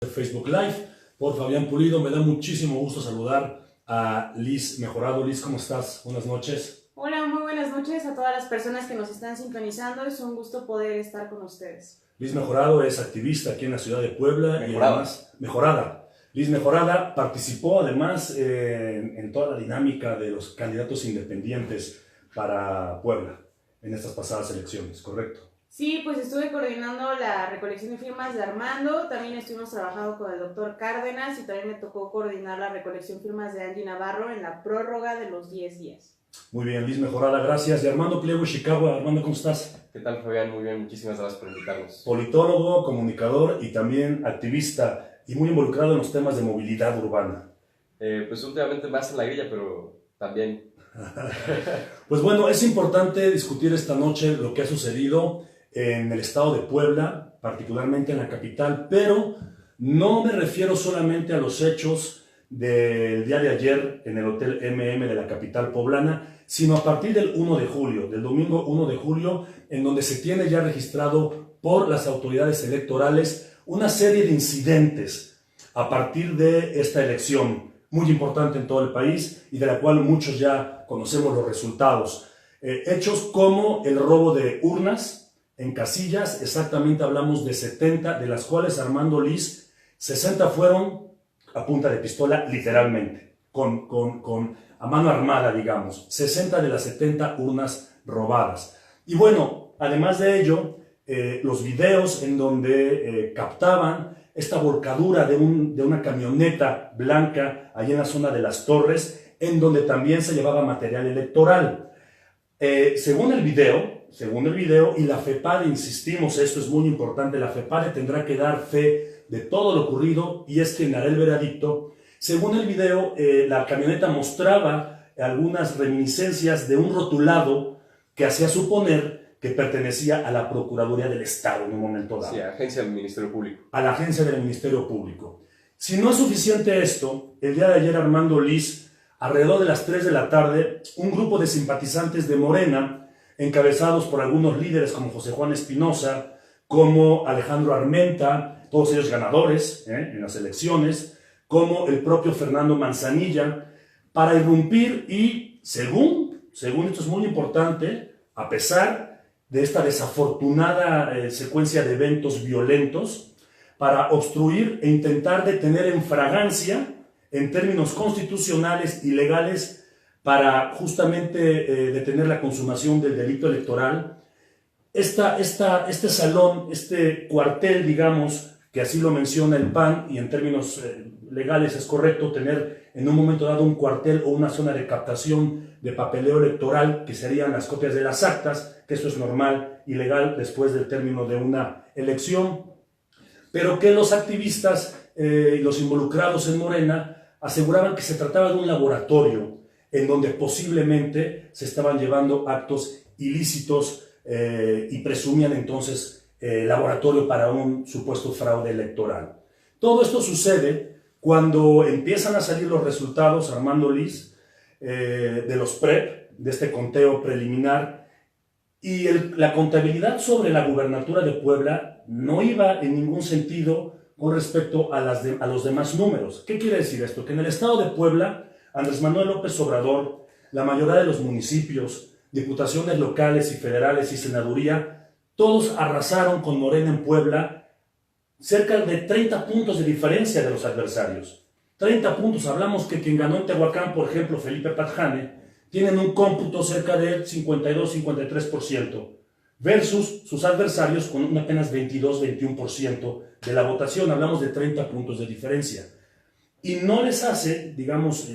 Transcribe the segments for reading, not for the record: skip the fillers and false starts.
Facebook Live por Fabián Pulido. Me da muchísimo gusto saludar a Liz Mejorado. Liz, ¿cómo estás? Buenas noches. Hola, muy buenas noches a todas las personas que nos están sintonizando. Es un gusto poder estar con ustedes. Liz Mejorado es activista aquí en la ciudad de Puebla. Y además, Mejorada. Liz Mejorada participó además en toda la dinámica de los candidatos independientes para Puebla en estas pasadas elecciones, ¿correcto? Sí, pues estuve coordinando la recolección de firmas de Armando, también estuvimos trabajando con el doctor Cárdenas y también me tocó coordinar la recolección de firmas de Angie Navarro en la prórroga de los 10 días. Muy bien, Liz Mejorada, gracias. Y Armando Pliego, Chicago. Armando, ¿cómo estás? ¿Qué tal, Fabián? Muy bien, muchísimas gracias por invitarnos. Politólogo, comunicador y también activista y muy involucrado en los temas de movilidad urbana. Pues últimamente más en la grilla, pero también. Pues bueno, es importante discutir esta noche lo que ha sucedido en el estado de Puebla, particularmente en la capital, pero no me refiero solamente a los hechos del día de ayer en el Hotel MM de la capital poblana, sino a partir del 1 de julio, del domingo 1 de julio, en donde se tiene ya registrado por las autoridades electorales una serie de incidentes a partir de esta elección, muy importante en todo el país y de la cual muchos ya conocemos los resultados. Hechos como el robo de urnas en casillas, exactamente hablamos de 70, de las cuales, Armando, Liz, 60 fueron a punta de pistola, literalmente, a mano armada, digamos, 60 de las 70 urnas robadas. Y bueno, además de ello, los videos en donde captaban esta volcadura de una camioneta blanca allí en la zona de Las Torres, en donde también se llevaba material electoral. Según el video, y la FEPADE, insistimos, esto es muy importante, la FEPADE tendrá que dar fe de todo lo ocurrido y es quien hará el veredicto. Según el video, la camioneta mostraba algunas reminiscencias de un rotulado que hacía suponer que pertenecía a la Procuraduría del Estado en un momento dado. Sí, agencia del Ministerio Público. A la agencia del Ministerio Público. Si no es suficiente esto, el día de ayer, Armando, Liz, alrededor de las 3 de la tarde, un grupo de simpatizantes de Morena, encabezados por algunos líderes como José Juan Espinosa, como Alejandro Armenta, todos ellos ganadores en las elecciones, como el propio Fernando Manzanilla, para irrumpir y, según esto es muy importante, a pesar de esta desafortunada secuencia de eventos violentos, para obstruir e intentar detener en fragancia, en términos constitucionales y legales, para justamente detener la consumación del delito electoral. Este salón, este cuartel, digamos, que así lo menciona el PAN, y en términos legales es correcto tener en un momento dado un cuartel o una zona de captación de papeleo electoral, que serían las copias de las actas, que eso es normal y legal después del término de una elección, pero que los activistas y los involucrados en Morena aseguraban que se trataba de un laboratorio en donde posiblemente se estaban llevando actos ilícitos y presumían entonces laboratorio para un supuesto fraude electoral. Todo esto sucede cuando empiezan a salir los resultados, Armando, Liz, de los PREP, de este conteo preliminar, y la contabilidad sobre la gubernatura de Puebla no iba en ningún sentido con respecto a los demás números. ¿Qué quiere decir esto? Que en el estado de Puebla, Andrés Manuel López Obrador, la mayoría de los municipios, diputaciones locales y federales y senaduría, todos arrasaron con Morena en Puebla, cerca de 30 puntos de diferencia de los adversarios. 30 puntos, hablamos que quien ganó en Tehuacán, por ejemplo, Felipe Padjane, tienen un cómputo cerca del 52-53%, versus sus adversarios con un apenas 22-21% de la votación. Hablamos de 30 puntos de diferencia. Y no les hace, digamos,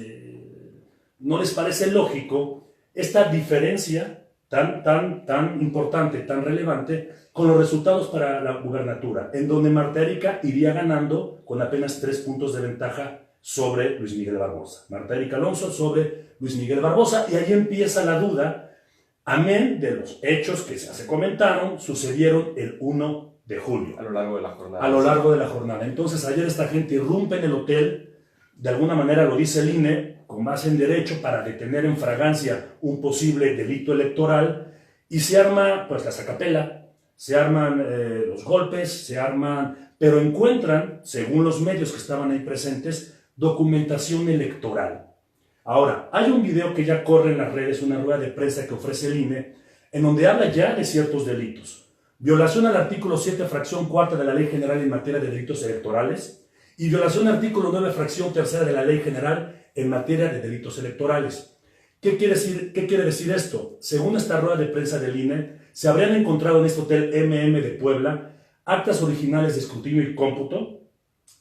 no les parece lógico esta diferencia tan importante, tan relevante, con los resultados para la gubernatura, en donde Marta Erika iría ganando con apenas 3 puntos de ventaja sobre Luis Miguel Barbosa. Marta Erika Alonso sobre Luis Miguel Barbosa, y ahí empieza la duda, amén de los hechos que se comentaron, sucedieron el 1 de julio. A lo largo de la jornada. A lo largo de la jornada. Entonces ayer esta gente irrumpe en el hotel, de alguna manera lo dice el INE, con base en derecho, para detener en fragancia un posible delito electoral, y se arma pues la sacapela, se arman los golpes, se arman pero encuentran, según los medios que estaban ahí presentes, documentación electoral. Ahora, hay un video que ya corre en las redes, una rueda de prensa que ofrece el INE, en donde habla ya de ciertos delitos. Violación al artículo 7, fracción cuarta de la Ley General en materia de delitos electorales y violación al artículo 9, fracción tercera de la Ley General en materia de delitos electorales. ¿Qué quiere decir esto? Según esta rueda de prensa del INE, se habrían encontrado en este hotel de Puebla actas originales de escrutinio y cómputo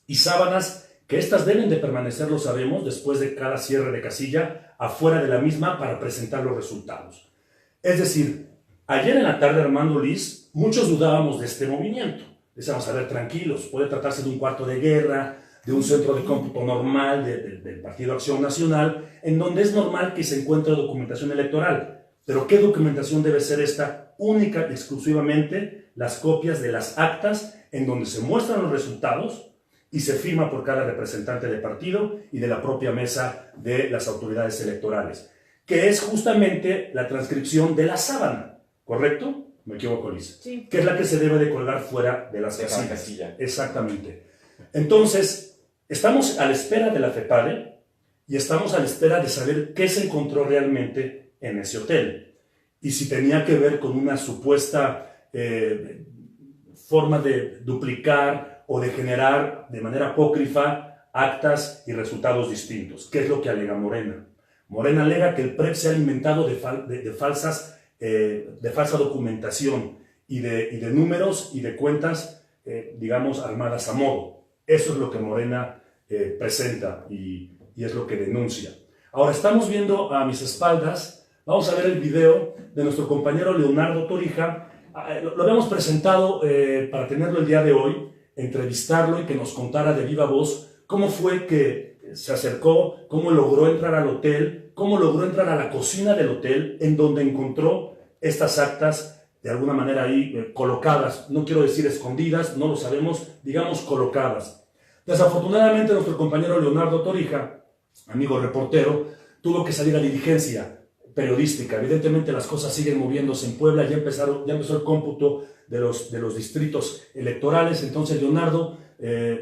y sábanas que estas deben de permanecer, lo sabemos, después de cada cierre de casilla, afuera de la misma para presentar los resultados. Es decir, ayer en la tarde, Armando Liz, muchos dudábamos de este movimiento. Decíamos, a ver, tranquilos, puede tratarse de un cuarto de guerra, de un centro de cómputo normal del Partido Acción Nacional, en donde es normal que se encuentre documentación electoral. Pero ¿qué documentación debe ser esta? Única y exclusivamente las copias de las actas en donde se muestran los resultados y se firma por cada representante de partido y de la propia mesa de las autoridades electorales, que es justamente la transcripción de la sábana, ¿correcto? Me equivoco, Liz. Sí. Que es la que se debe de colgar fuera de las casillas. Casilla. Exactamente. Entonces, estamos a la espera de la FEPADE y estamos a la espera de saber qué se encontró realmente en ese hotel y si tenía que ver con una supuesta forma de duplicar o de generar de manera apócrifa actas y resultados distintos. ¿Qué es lo que alega Morena? Morena alega que el PREP se ha alimentado de falsa documentación y de números y de cuentas, digamos, armadas a modo. Eso es lo que Morena presenta y es lo que denuncia. Ahora, estamos viendo a mis espaldas, vamos a ver el video de nuestro compañero Leonardo Torija. Lo habíamos presentado para tenerlo el día de hoy, entrevistarlo y que nos contara de viva voz cómo fue que se acercó, cómo logró entrar al hotel, cómo logró entrar a la cocina del hotel, en donde encontró estas actas de alguna manera ahí colocadas, no quiero decir escondidas, no lo sabemos, digamos colocadas. Desafortunadamente nuestro compañero Leonardo Torija, amigo reportero, tuvo que salir a diligencia periodística. Evidentemente las cosas siguen moviéndose en Puebla, ya empezó el cómputo de los distritos electorales, entonces Leonardo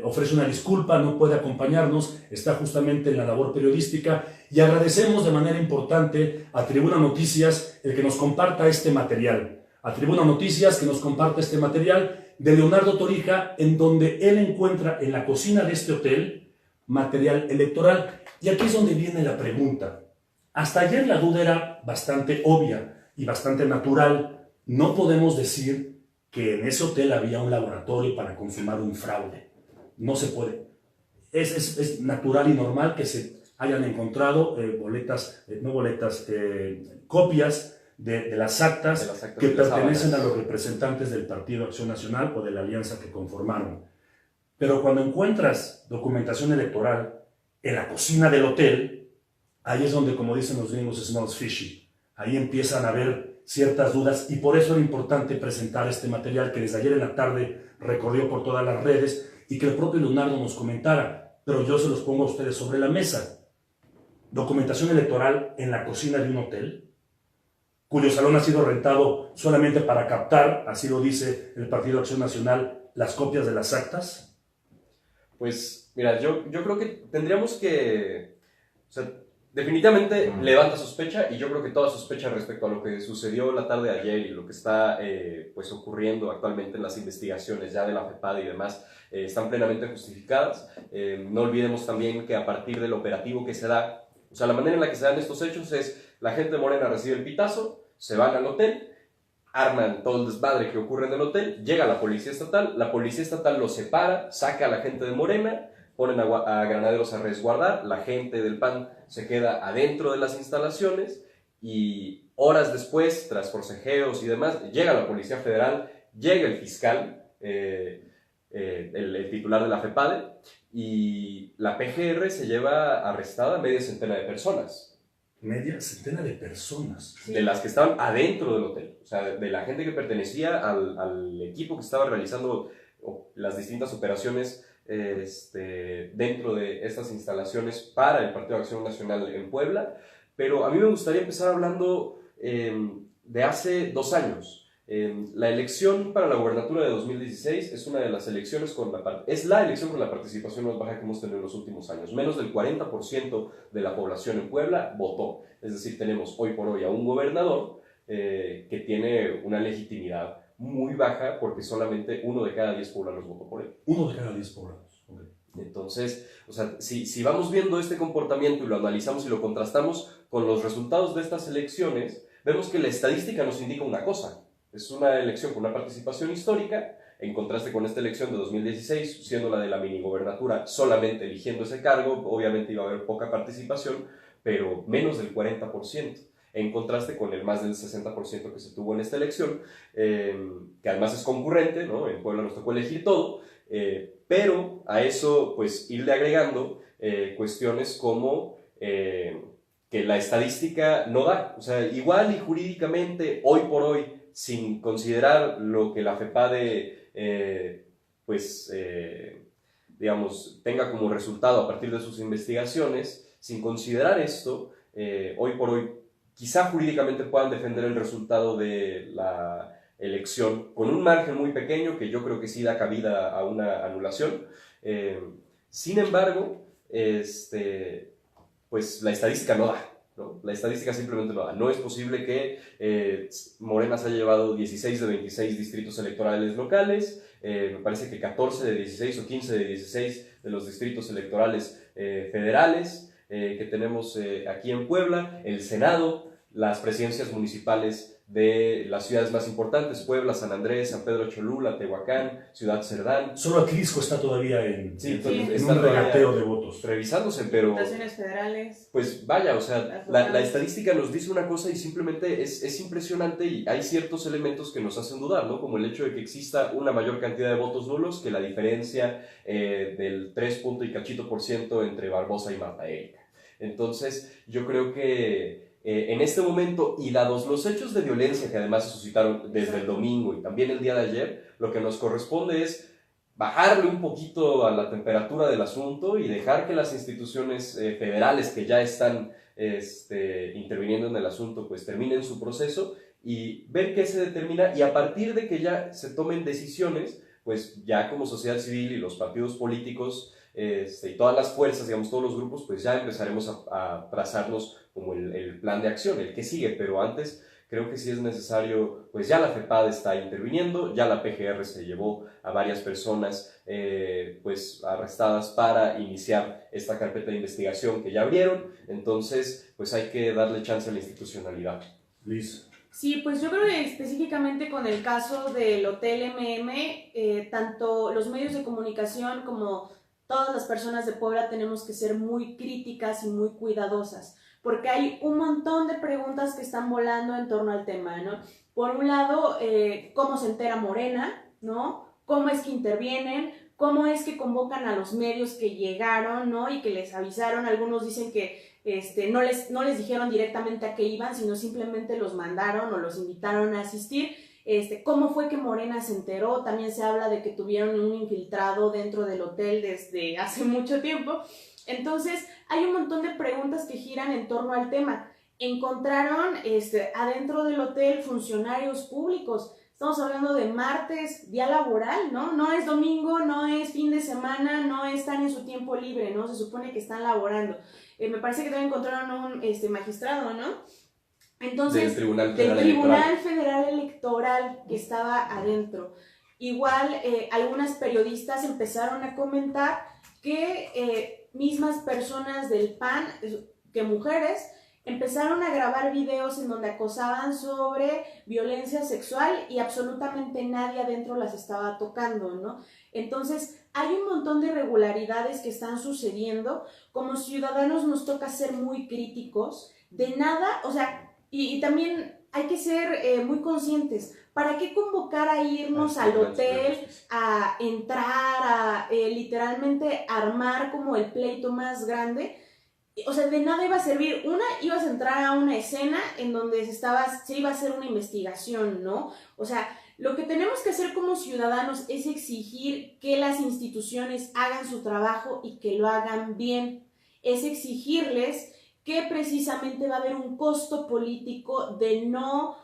ofrece una disculpa, no puede acompañarnos, está justamente en la labor periodística y agradecemos de manera importante a Tribuna Noticias el que nos comparta este material, a Tribuna Noticias que nos comparta este material de Leonardo Torija, en donde él encuentra en la cocina de este hotel material electoral. Y aquí es donde viene la pregunta. Hasta ayer la duda era bastante obvia y bastante natural. No podemos decir que en ese hotel había un laboratorio para consumar un fraude. No se puede. Es natural y normal que se hayan encontrado copias de las actas que pertenecen a los representantes del Partido Acción Nacional o de la alianza que conformaron. Pero cuando encuentras documentación electoral en la cocina del hotel, ahí es donde, como dicen los gringos, smells fishy. Ahí empiezan a haber ciertas dudas y por eso era importante presentar este material que desde ayer en la tarde recorrió por todas las redes y que el propio Leonardo nos comentara, pero yo se los pongo a ustedes sobre la mesa. Documentación electoral en la cocina de un hotel, cuyo salón ha sido rentado solamente para captar, así lo dice el Partido Acción Nacional, las copias de las actas. Pues, mira, yo creo que tendríamos que... O sea, definitivamente levanta sospecha y yo creo que toda sospecha respecto a lo que sucedió la tarde de ayer y lo que está pues ocurriendo actualmente en las investigaciones ya de la FEPADE y demás están plenamente justificadas. No olvidemos también que a partir del operativo que se da, o sea, la manera en la que se dan estos hechos es la gente de Morena recibe el pitazo, se van al hotel, arman todo el desmadre que ocurre en el hotel, llega la policía estatal los separa, saca a la gente de Morena, ponen a granaderos a resguardar, la gente del PAN se queda adentro de las instalaciones y horas después, tras forcejeos y demás, llega la Policía Federal, llega el fiscal, el titular de la FEPADE, y la PGR se lleva arrestada a media centena de personas. Media centena de personas. Sí. De las que estaban adentro del hotel, o sea, de la gente que pertenecía al equipo que estaba realizando las distintas operaciones dentro de estas instalaciones para el Partido de Acción Nacional en Puebla. Pero a mí me gustaría empezar hablando de hace 2 años. La elección para la gubernatura de 2016 es una de las elecciones es la elección con la participación más baja que hemos tenido en los últimos años. Menos del 40% de la población en Puebla votó. Es decir, tenemos hoy por hoy a un gobernador que tiene una legitimidad muy baja porque solamente 1 de cada 10 poblanos votó por él. 1 de cada 10 poblanos. Okay. Entonces, o sea, si vamos viendo este comportamiento y lo analizamos y lo contrastamos con los resultados de estas elecciones, vemos que la estadística nos indica una cosa. Es una elección con una participación histórica, en contraste con esta elección de 2016, siendo la de la minigobernatura, solamente eligiendo ese cargo, obviamente iba a haber poca participación, pero menos del 40%, en contraste con el más del 60% que se tuvo en esta elección, que además es concurrente, ¿no? En Puebla nos tocó elegir todo, pero a eso, pues, irle agregando cuestiones como que la estadística no da, o sea, igual y jurídicamente, hoy por hoy, sin considerar lo que la FEPADE, digamos, tenga como resultado a partir de sus investigaciones, sin considerar esto, hoy por hoy, quizá jurídicamente puedan defender el resultado de la elección con un margen muy pequeño, que yo creo que sí da cabida a una anulación. Sin embargo, pues la estadística no da. ¿No? La estadística simplemente no da. No es posible que Morena se haya llevado 16 de 26 distritos electorales locales, me parece que 14 de 16 o 15 de 16 de los distritos electorales federales que tenemos aquí en Puebla, el Senado, las presidencias municipales de las ciudades más importantes, Puebla, San Andrés, San Pedro Cholula, Tehuacán, Ciudad Cerdán. Solo Atlisco está todavía en está un regateo de votos. Revisándose, pero... Votaciones federales. Pues vaya, o sea, la estadística nos dice una cosa y simplemente es impresionante y hay ciertos elementos que nos hacen dudar, ¿no? Como el hecho de que exista una mayor cantidad de votos nulos que la diferencia del 3 y cachito % entre Barbosa y Marta Erika. Entonces, yo creo que en este momento, y dados los hechos de violencia que además se suscitaron desde el domingo y también el día de ayer, lo que nos corresponde es bajarle un poquito a la temperatura del asunto y dejar que las instituciones federales que ya están interviniendo en el asunto pues terminen su proceso y ver qué se determina, y a partir de que ya se tomen decisiones, pues ya como sociedad civil y los partidos políticos y todas las fuerzas, digamos, todos los grupos, pues ya empezaremos a trazarnos como el plan de acción, el que sigue, pero antes creo que sí es necesario, pues ya la FEPADE está interviniendo, ya la PGR se llevó a varias personas pues arrestadas para iniciar esta carpeta de investigación que ya abrieron, entonces pues hay que darle chance a la institucionalidad. Liz. Sí, pues yo creo que específicamente con el caso del Hotel tanto los medios de comunicación como todas las personas de Puebla tenemos que ser muy críticas y muy cuidadosas, porque hay un montón de preguntas que están volando en torno al tema, ¿no? Por un lado, ¿cómo se entera Morena, ¿no? ¿Cómo es que intervienen? ¿Cómo es que convocan a los medios que llegaron, ¿no? Y que les avisaron? Algunos dicen que no les dijeron directamente a qué iban, sino simplemente los mandaron o los invitaron a asistir. ¿Cómo fue que Morena se enteró? También se habla de que tuvieron un infiltrado dentro del hotel desde hace mucho tiempo. Entonces, hay un montón de preguntas que giran en torno al tema. Encontraron adentro del hotel funcionarios públicos. Estamos hablando de martes, día laboral, ¿no? No es domingo, no es fin de semana, no están en su tiempo libre, ¿no? Se supone que están laborando. Me parece que también encontraron un magistrado, ¿no? Entonces, del Tribunal Federal Electoral que estaba adentro. Igual, algunas periodistas empezaron a comentar que mismas personas del PAN, que mujeres, empezaron a grabar videos en donde acosaban sobre violencia sexual y absolutamente nadie adentro las estaba tocando, ¿no? Entonces, hay un montón de irregularidades que están sucediendo. Como ciudadanos nos toca ser muy críticos. De nada, o sea, y también hay que ser muy conscientes. ¿Para qué convocar a irnos al hotel, a entrar, a literalmente armar como el pleito más grande? O sea, de nada iba a servir. Ibas a entrar a una escena en donde se iba a hacer una investigación, ¿no? O sea, lo que tenemos que hacer como ciudadanos es exigir que las instituciones hagan su trabajo y que lo hagan bien. Es exigirles que precisamente va a haber un costo político de no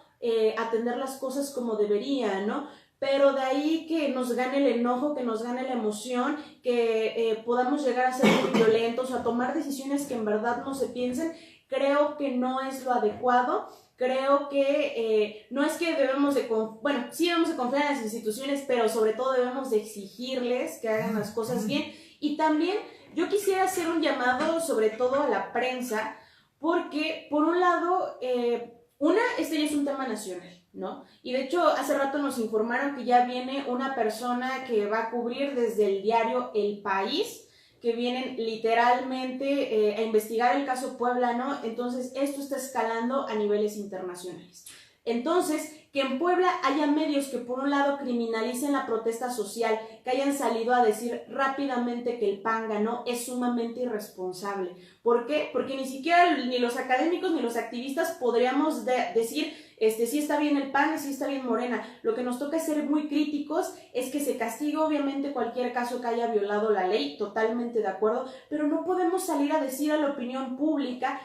atender las cosas como deberían, ¿no? Pero de ahí que nos gane el enojo, que nos gane la emoción, que podamos llegar a ser muy violentos o a tomar decisiones que en verdad no se piensen, creo que no es lo adecuado. Creo que no es que debemos de, bueno, sí debemos de confiar en las instituciones, pero sobre todo debemos de exigirles que hagan las cosas bien. Y también yo quisiera hacer un llamado sobre todo a la prensa, porque por un lado, este ya es un tema nacional, ¿no? Y de hecho hace rato nos informaron que ya viene una persona que va a cubrir desde el diario El País, que vienen literalmente a investigar el caso Puebla, ¿no? Entonces, esto está escalando a niveles internacionales. Entonces, que en Puebla haya medios que por un lado criminalicen la protesta social, que hayan salido a decir rápidamente que el PAN ganó, es sumamente irresponsable. ¿Por qué? Porque ni siquiera ni los académicos ni los activistas podríamos decir sí está bien el PAN, sí está bien Morena. Lo que nos toca ser muy críticos es que se castigue obviamente cualquier caso que haya violado la ley, totalmente de acuerdo, pero no podemos salir a decir a la opinión pública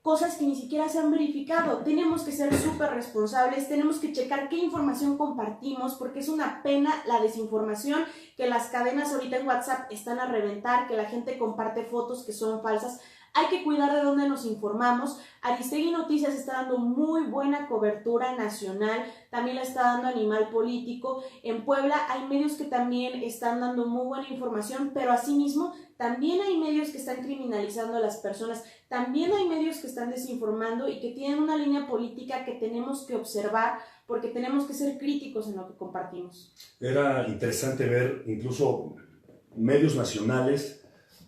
cosas que ni siquiera se han verificado. Tenemos que ser súper responsables, tenemos que checar qué información compartimos, porque es una pena la desinformación, que las cadenas ahorita en WhatsApp están a reventar, que la gente comparte fotos que son falsas. Hay que cuidar de dónde nos informamos. Aristegui Noticias está dando muy buena cobertura nacional, también la está dando Animal Político. En Puebla hay medios que también están dando muy buena información, pero asimismo también hay medios que están criminalizando a las personas, también hay medios que están desinformando y que tienen una línea política que tenemos que observar, porque tenemos que ser críticos en lo que compartimos. Era interesante ver incluso medios nacionales,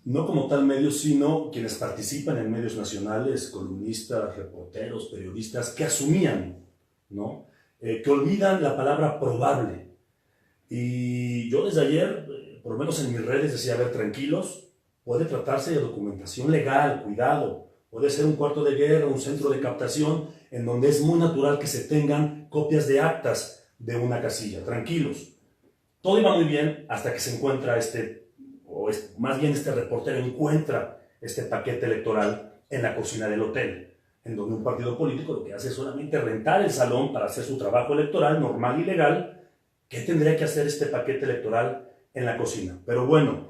no como tal medios, sino quienes participan en medios nacionales, columnistas, reporteros, periodistas, que asumían, ¿no? Que olvidan la palabra probable. Y yo desde ayer, por lo menos en mis redes, decía, a ver, tranquilos, puede tratarse de documentación legal, cuidado, puede ser un cuarto de guerra, un centro de captación, en donde es muy natural que se tengan copias de actas de una casilla, tranquilos. Todo iba muy bien hasta que se encuentra más bien este reportero encuentra este paquete electoral en la cocina del hotel, en donde un partido político lo que hace es solamente rentar el salón para hacer su trabajo electoral normal y legal. ¿Qué tendría que hacer este paquete electoral en la cocina? Pero bueno,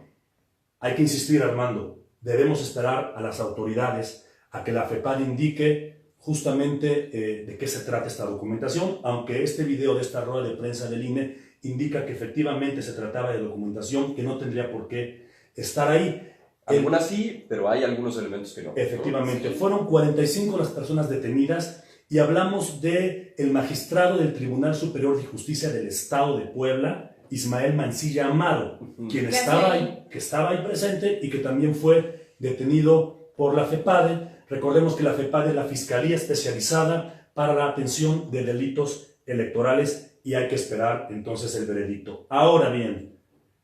hay que insistir, Armando, debemos esperar a las autoridades a que la FEPAD indique justamente de qué se trata esta documentación, aunque este video de esta rueda de prensa del INE indica que efectivamente se trataba de documentación que no tendría por qué estar ahí. Algunas sí, pero hay algunos elementos que no. Efectivamente, ¿no? Sí. Fueron 45 las personas detenidas y hablamos del magistrado del Tribunal Superior de Justicia del Estado de Puebla, Ismael Mancilla Amaro, quien estaba ahí presente y que también fue detenido por la FEPADE. Recordemos que la FEPADE es la Fiscalía Especializada para la Atención de Delitos Electorales y hay que esperar entonces el veredicto. Ahora bien,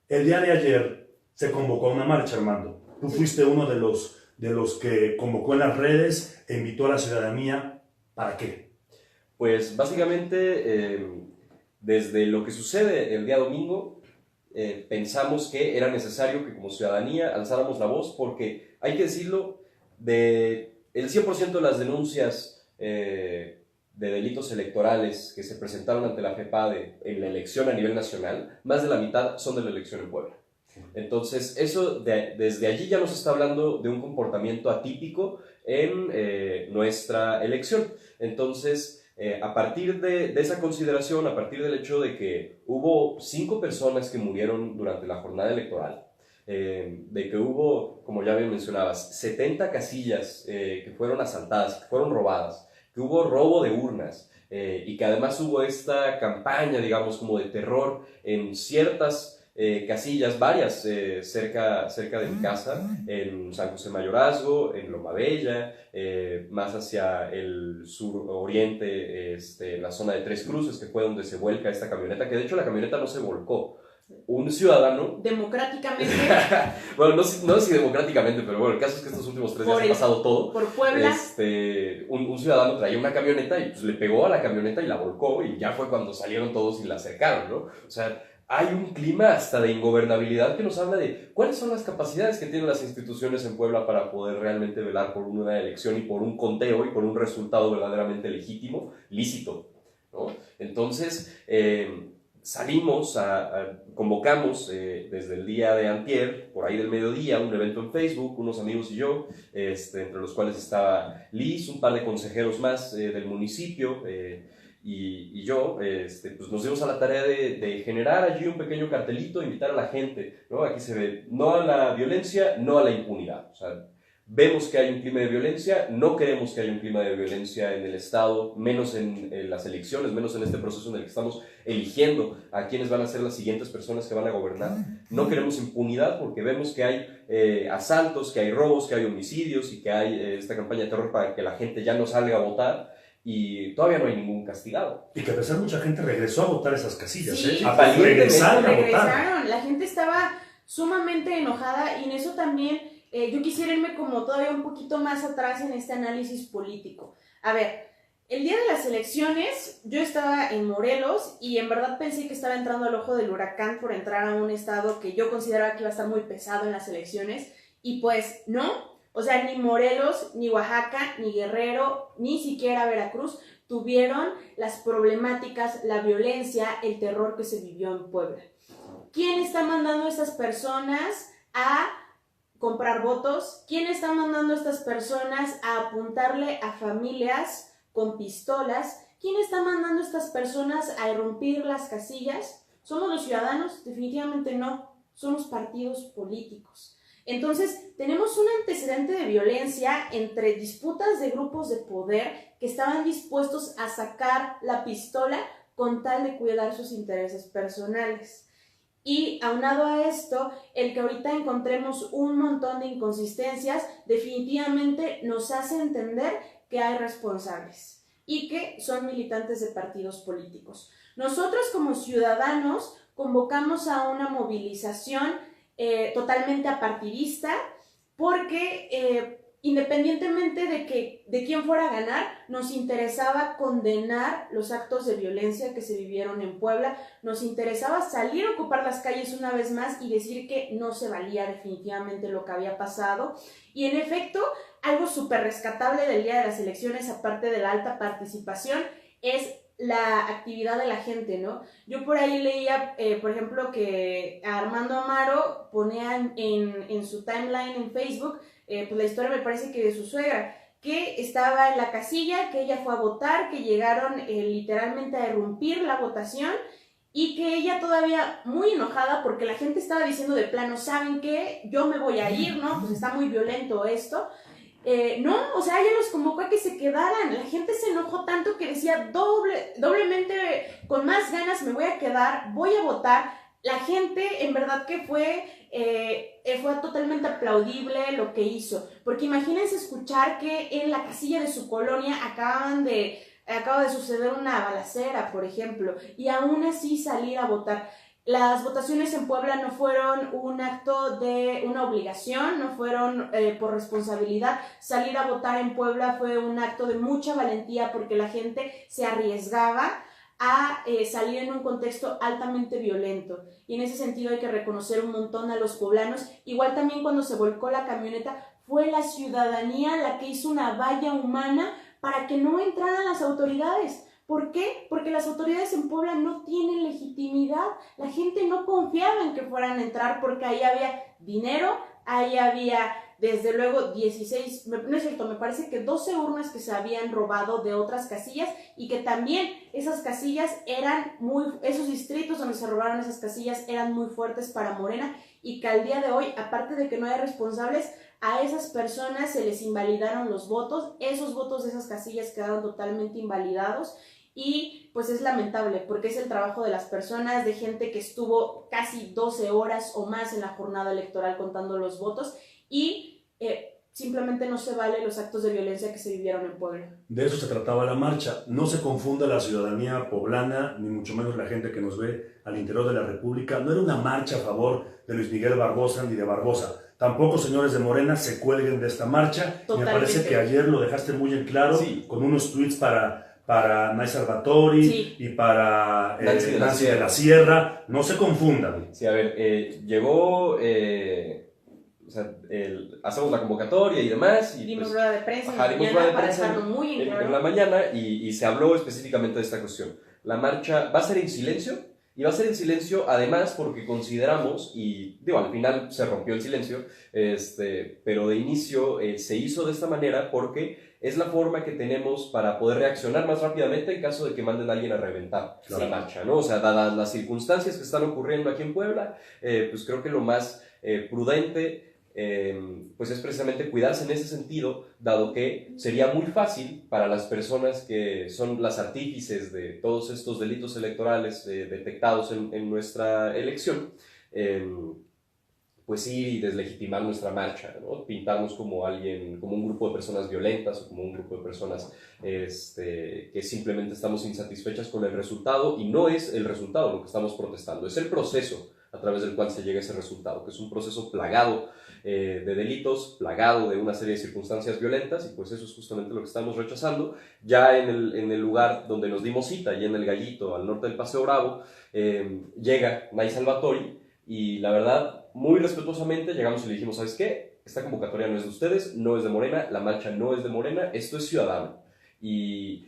el día de ayer se convocó a una marcha, Armando. Tú fuiste uno de los que convocó en las redes e invitó a la ciudadanía. ¿Para qué? Pues básicamente, desde lo que sucede el día domingo, pensamos que era necesario que como ciudadanía alzáramos la voz, porque hay que decirlo, el 100% de las denuncias de delitos electorales que se presentaron ante la FEPADE en la elección a nivel nacional, más de la mitad son de la elección en Puebla. Entonces, desde allí ya nos está hablando de un comportamiento atípico en nuestra elección. Entonces, a partir de esa consideración, a partir del hecho de que hubo 5 personas que murieron durante la jornada electoral, de que hubo, como ya bien mencionabas, 70 casillas que fueron asaltadas, que fueron robadas, que hubo robo de urnas y que además hubo esta campaña, digamos, como de terror en ciertas casillas, varias cerca de mi casa, en San José Mayorazgo, en Loma Bella, más hacia el suroriente, en la zona de Tres Cruces, que fue donde se vuelca esta camioneta, que de hecho la camioneta no se volcó. Un ciudadano... Democráticamente. Bueno, no sé si democráticamente, pero bueno, el caso es que estos últimos 3 días ha pasado todo. Por Puebla. Un ciudadano traía una camioneta y pues le pegó a la camioneta y la volcó, y ya fue cuando salieron todos y la acercaron, ¿no? O sea, hay un clima hasta de ingobernabilidad que nos habla de cuáles son las capacidades que tienen las instituciones en Puebla para poder realmente velar por una elección y por un conteo y por un resultado verdaderamente legítimo, lícito, ¿no? Entonces, salimos, convocamos desde el día de antier, por ahí del mediodía, un evento en Facebook, unos amigos y yo, entre los cuales estaba Liz, un par de consejeros más del municipio, y yo, pues nos dimos a la tarea de generar allí un pequeño cartelito, invitar a la gente, ¿no? Aquí se ve, no a la violencia, no a la impunidad. O sea, vemos que hay un clima de violencia, no queremos que haya un clima de violencia en el Estado, menos en las elecciones, menos en este proceso en el que estamos eligiendo a quiénes van a ser las siguientes personas que van a gobernar. No queremos impunidad porque vemos que hay asaltos, que hay robos, que hay homicidios y que hay esta campaña de terror para que la gente ya no salga a votar. Y todavía no hay ningún castigado. Y que a pesar mucha gente regresó a votar esas casillas, sí, regresaron a votar. La gente estaba sumamente enojada y en eso también yo quisiera irme como todavía un poquito más atrás en este análisis político. A ver, el día de las elecciones yo estaba en Morelos y en verdad pensé que estaba entrando al ojo del huracán por entrar a un estado que yo consideraba que iba a estar muy pesado en las elecciones y pues no. O sea, ni Morelos, ni Oaxaca, ni Guerrero, ni siquiera Veracruz tuvieron las problemáticas, la violencia, el terror que se vivió en Puebla. ¿Quién está mandando a estas personas a comprar votos? ¿Quién está mandando a estas personas a apuntarle a familias con pistolas? ¿Quién está mandando a estas personas a irrumpir las casillas? ¿Somos los ciudadanos? Definitivamente no. Son los partidos políticos. Entonces, tenemos un antecedente de violencia entre disputas de grupos de poder que estaban dispuestos a sacar la pistola con tal de cuidar sus intereses personales. Y aunado a esto, el que ahorita encontremos un montón de inconsistencias definitivamente nos hace entender que hay responsables y que son militantes de partidos políticos. Nosotros como ciudadanos convocamos a una movilización totalmente apartidista, porque independientemente de quién fuera a ganar, nos interesaba condenar los actos de violencia que se vivieron en Puebla, nos interesaba salir a ocupar las calles una vez más y decir que no se valía definitivamente lo que había pasado, y en efecto, algo súper rescatable del día de las elecciones, aparte de la alta participación, es la actividad de la gente, ¿no? Yo por ahí leía, por ejemplo, que Armando Amaro ponía en su timeline en Facebook, pues la historia me parece que de su suegra, que estaba en la casilla, que ella fue a votar, que llegaron literalmente a irrumpir la votación y que ella todavía muy enojada porque la gente estaba diciendo de plano, ¿saben qué? Yo me voy a ir, ¿no? Pues está muy violento esto. No, o sea, ella los convocó a que se quedaran. La gente se enojó tanto que decía doblemente, con más ganas me voy a quedar, voy a votar. La gente en verdad que fue totalmente aplaudible lo que hizo, porque imagínense escuchar que en la casilla de su colonia acaba de suceder una balacera, por ejemplo, y aún así salir a votar. Las votaciones en Puebla no fueron un acto de una obligación, no fueron por responsabilidad. Salir a votar en Puebla fue un acto de mucha valentía porque la gente se arriesgaba a salir en un contexto altamente violento. Y en ese sentido hay que reconocer un montón a los poblanos. Igual también cuando se volcó la camioneta, fue la ciudadanía la que hizo una valla humana para que no entraran las autoridades. ¿Por qué? Porque las autoridades en Puebla no tienen legitimidad. La gente no confiaba en que fueran a entrar porque ahí había dinero, ahí había desde luego 16, no es cierto, me parece que 12 urnas que se habían robado de otras casillas y que también esas casillas esos distritos donde se robaron esas casillas eran muy fuertes para Morena y que al día de hoy, aparte de que no hay responsables, a esas personas se les invalidaron los votos, esos votos de esas casillas quedaron totalmente invalidados. Y pues es lamentable porque es el trabajo de las personas, de gente que estuvo casi 12 horas o más en la jornada electoral contando los votos y simplemente no se vale los actos de violencia que se vivieron en Puebla. De eso se trataba la marcha. No se confunda la ciudadanía poblana, ni mucho menos la gente que nos ve al interior de la República. No era una marcha a favor de Luis Miguel Barbosa ni de Barbosa. Tampoco, señores de Morena, se cuelguen de esta marcha. Totalmente. Me parece que ayer lo dejaste muy en claro, sí, con unos tweets para para Nay Salvatori Sí. y para Nancy de la Sierra. No se confundan. Sí, a ver, llegó, o sea, hacemos la convocatoria y demás. Y Dimos pues, rueda de prensa ajá, en la dimos mañana rueda de para prensa dejarlo muy en en claro. la mañana y se habló específicamente de esta cuestión. La marcha va a ser en silencio y va a ser en silencio además porque consideramos, y digo, al final se rompió el silencio, pero de inicio se hizo de esta manera porque es la forma que tenemos para poder reaccionar más rápidamente en caso de que manden a alguien a reventar Claro. la marcha, ¿no? O sea, dadas las circunstancias que están ocurriendo aquí en Puebla, pues creo que lo más prudente pues es precisamente cuidarse en ese sentido, dado que sería muy fácil para las personas que son las artífices de todos estos delitos electorales detectados en nuestra elección, pues ir y deslegitimar nuestra marcha, ¿no? Pintarnos como alguien, como un grupo de personas violentas o como un grupo de personas que simplemente estamos insatisfechas con el resultado, y no es el resultado lo que estamos protestando, es el proceso a través del cual se llega a ese resultado, que es un proceso plagado de delitos, plagado de una serie de circunstancias violentas, y pues eso es justamente lo que estamos rechazando. Ya en el lugar donde nos dimos cita, ya en el Gallito, al norte del Paseo Bravo, llega Nay Salvatori, y la verdad, muy respetuosamente llegamos y le dijimos, ¿sabes qué? Esta convocatoria no es de ustedes, no es de Morena, la marcha no es de Morena, esto es ciudadano. Y